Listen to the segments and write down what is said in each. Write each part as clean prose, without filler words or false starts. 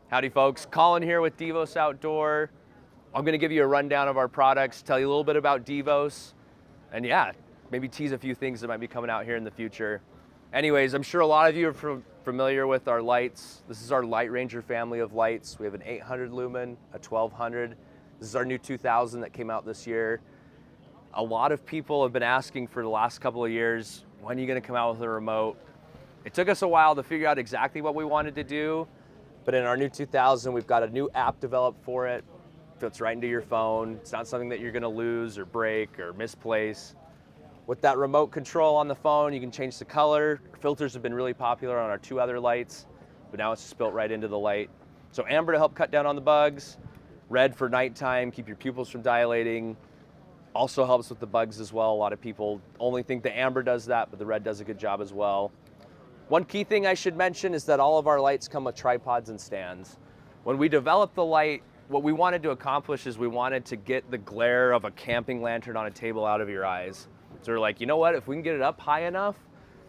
Howdy folks, Colin here with DEVOS Outdoor. I'm gonna give you a rundown of our products, tell you a little bit about DEVOS, and yeah, maybe tease a few things that might be coming out here in the future. Anyways, I'm sure a lot of you are familiar with our lights. This is our Light Ranger family of lights. We have an 800 lumen, a 1200. This is our new 2000 that came out this year. A lot of people have been asking for the last couple of years, when are you gonna come out with a remote? It took us a while to figure out exactly what we wanted to do, but in our new 2000, we've got a new app developed for it. Fits right into your phone. It's not something that you're gonna lose or break or misplace. With that remote control on the phone, you can change the color. Filters have been really popular on our two other lights, but now it's just built right into the light. So amber to help cut down on the bugs, red for nighttime, keep your pupils from dilating. Also helps with the bugs as well. A lot of people only think the amber does that, but the red does a good job as well. One key thing I should mention is that all of our lights come with tripods and stands. When we developed the light, what we wanted to accomplish is we wanted to get the glare of a camping lantern on a table out of your eyes. So we're like, you know what, if we can get it up high enough,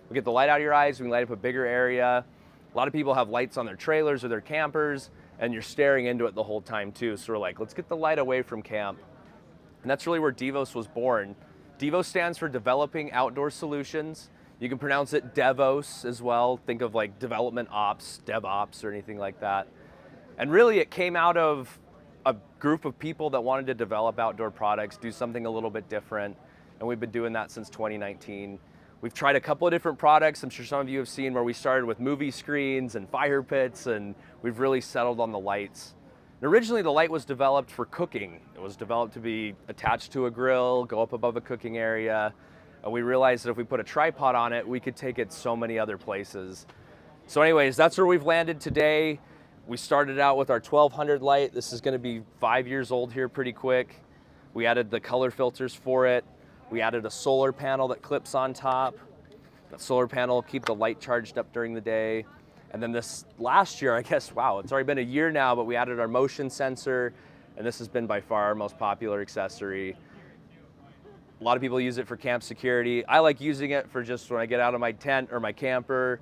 we get the light out of your eyes, we can light up a bigger area. A lot of people have lights on their trailers or their campers, and you're staring into it the whole time too. So we're like, let's get the light away from camp. And that's really where DEVOS was born. DEVOS stands for Developing Outdoor Solutions. You can pronounce it DEVOS as well. Think of like development ops, DevOps, or anything like that. And really it came out of a group of people that wanted to develop outdoor products, do something a little bit different. And we've been doing that since 2019. We've tried a couple of different products. I'm sure some of you have seen where we started with movie screens and fire pits, and we've really settled on the lights. And originally the light was developed for cooking. It was developed to be attached to a grill, go up above a cooking area. And we realized that if we put a tripod on it, we could take it so many other places. So anyways, that's where we've landed today. We started out with our 1200 light. This is gonna be 5 years old here pretty quick. We added the color filters for it. We added a solar panel that clips on top. That solar panel will keep the light charged up during the day. And then this last year, I guess, wow, it's already been a year now, but we added our motion sensor, and this has been by far our most popular accessory. A lot of people use it for camp security. I like using it for just when I get out of my tent or my camper,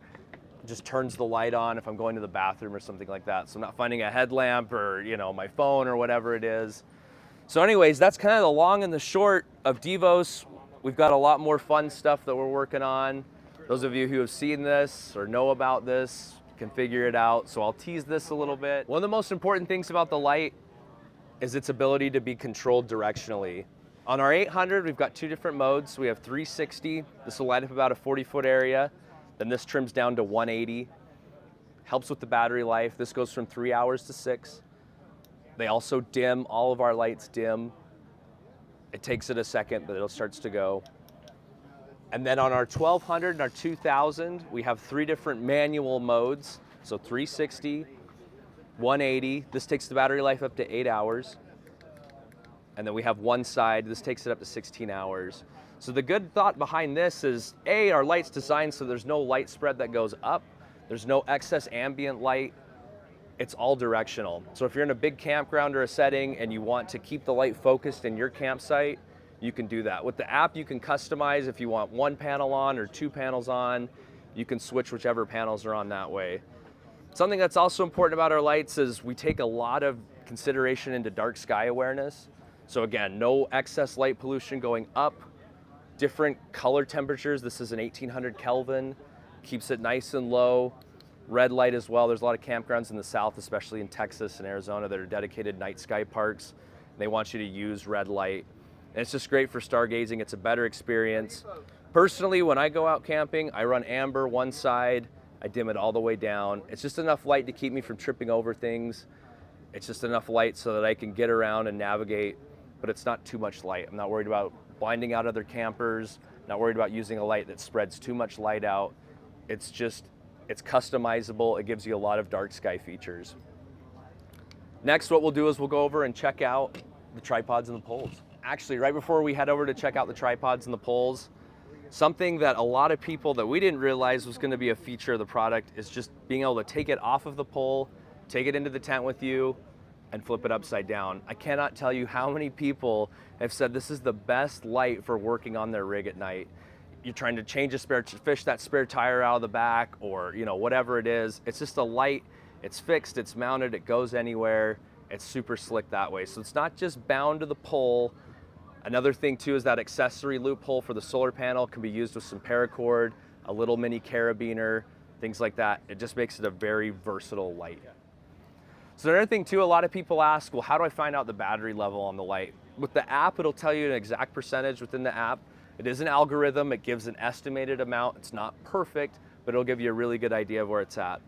it just turns the light on if I'm going to the bathroom or something like that. So I'm not finding a headlamp or, you know, my phone or whatever it is. So anyways, that's kind of the long and the short of DEVOS. We've got a lot more fun stuff that we're working on. Those of you who have seen this or know about this can figure it out. So I'll tease this a little bit. One of the most important things about the light is its ability to be controlled directionally. On our 800, we've got two different modes. We have 360. This will light up about a 40-foot area. Then this trims down to 180. Helps with the battery life. This goes from 3 hours to 6. They also dim. All of our lights dim. It takes it a second, but it starts to go. And then on our 1200 and our 2000, we have 3 different manual modes. So 360, 180. This takes the battery life up to 8 hours. And then we have one side, this takes it up to 16 hours. So the good thought behind this is, A, our light's designed so there's no light spread that goes up. There's no excess ambient light. It's all directional. So if you're in a big campground or a setting and you want to keep the light focused in your campsite, you can do that. With the app, you can customize if you want 1 panel on or 2 panels on. You can switch whichever panels are on that way. Something that's also important about our lights is we take a lot of consideration into dark sky awareness. So again, no excess light pollution going up, different color temperatures. This is an 1800 Kelvin, keeps it nice and low. Red light as well. There's a lot of campgrounds in the south, especially in Texas and Arizona, that are dedicated night sky parks. They want you to use red light. And it's just great for stargazing. It's a better experience. Personally, when I go out camping, I run amber one side, I dim it all the way down. It's just enough light to keep me from tripping over things. It's just enough light so that I can get around and navigate, but it's not too much light. I'm not worried about blinding out other campers, not worried about using a light that spreads too much light out. It's customizable. It gives you a lot of dark sky features. Next, what we'll do is we'll go over and check out the tripods and the poles. Actually, right before we head over to check out the tripods and the poles, something that a lot of people that we didn't realize was going to be a feature of the product is just being able to take it off of the pole, take it into the tent with you, and flip it upside down. I cannot tell you how many people have said this is the best light for working on their rig at night. You're trying to change a spare, fish that spare tire out of the back, or whatever it is. It's just a light It's fixed, it's mounted, it goes anywhere. It's super slick that way. So it's not just bound to the pole. Another thing too is that accessory loophole for the solar panel can be used with some paracord, a little mini carabiner, things like that. It just makes it a very versatile light. So another thing too, a lot of people ask, well, how do I find out the battery level on the light? With the app, it'll tell you an exact percentage within the app. It is an algorithm, it gives an estimated amount. It's not perfect, but it'll give you a really good idea of where it's at.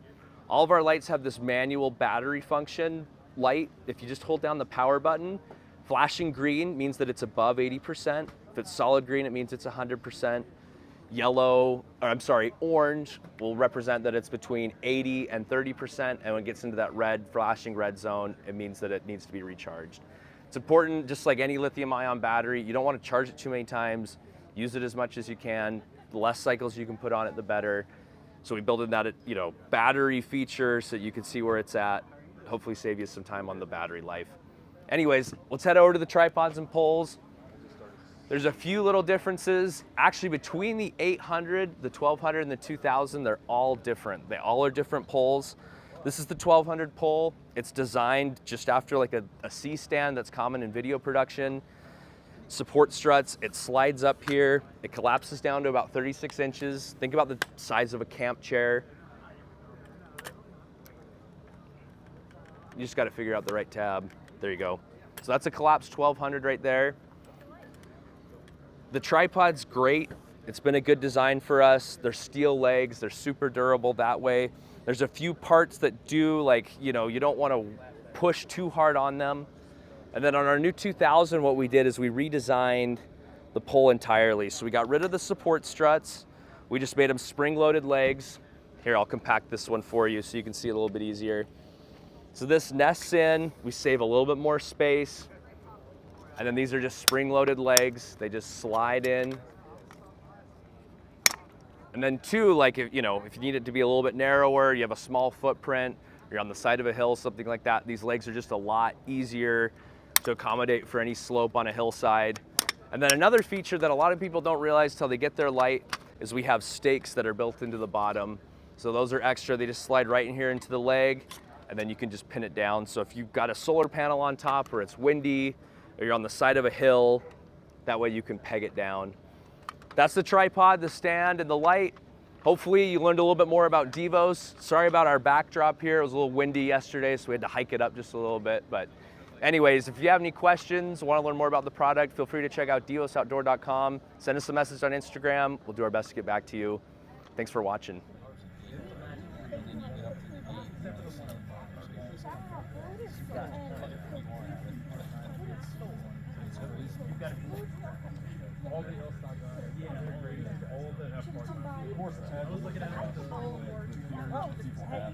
All of our lights have this manual battery function light. If you just hold down the power button, flashing green means that it's above 80%. If it's solid green, it means it's 100%. Orange will represent that it's between 80 and 30%, and when it gets into that red, flashing red zone, it means that it needs to be recharged. It's important, just like any lithium-ion battery, you don't want to charge it too many times. Use it as much as you can. The less cycles you can put on it, the better. So we built in that, battery feature so that you can see where it's at. Hopefully save you some time on the battery life. Anyways, let's head over to the tripods and poles. There's a few little differences. Actually, between the 800, the 1200, and the 2000, they're all different. They all are different poles. This is the 1200 pole. It's designed just after like a C-stand that's common in video production. Support struts, it slides up here. It collapses down to about 36 inches. Think about the size of a camp chair. You just gotta figure out the right tab. There you go. So that's a collapsed 1200 right there. The tripod's great. It's been a good design for us. They're steel legs, they're super durable that way. There's a few parts that do you don't want to push too hard on them. And then on our new 2000, what we did is we redesigned the pole entirely. So we got rid of the support struts. We just made them spring-loaded legs. Here, I'll compact this one for you so you can see it a little bit easier. So this nests in, we save a little bit more space. And then these are just spring-loaded legs. They just slide in. And then two, if you need it to be a little bit narrower, you have a small footprint, you're on the side of a hill, something like that, these legs are just a lot easier to accommodate for any slope on a hillside. And then another feature that a lot of people don't realize till they get their light is we have stakes that are built into the bottom. So those are extra, they just slide right in here into the leg, and then you can just pin it down. So if you've got a solar panel on top or it's windy, or you're on the side of a hill, that way you can peg it down. That's the tripod, the stand, and the light. Hopefully you learned a little bit more about DEVOS. Sorry about our backdrop here. It was a little windy yesterday, so we had to hike it up just a little bit. But anyways, if you have any questions, want to learn more about the product, feel free to check out devosoutdoor.com. Send us a message on Instagram. We'll do our best to get back to you. Thanks for watching. All the else not got all the F parts. Of course, I was looking at all the 2 years people have.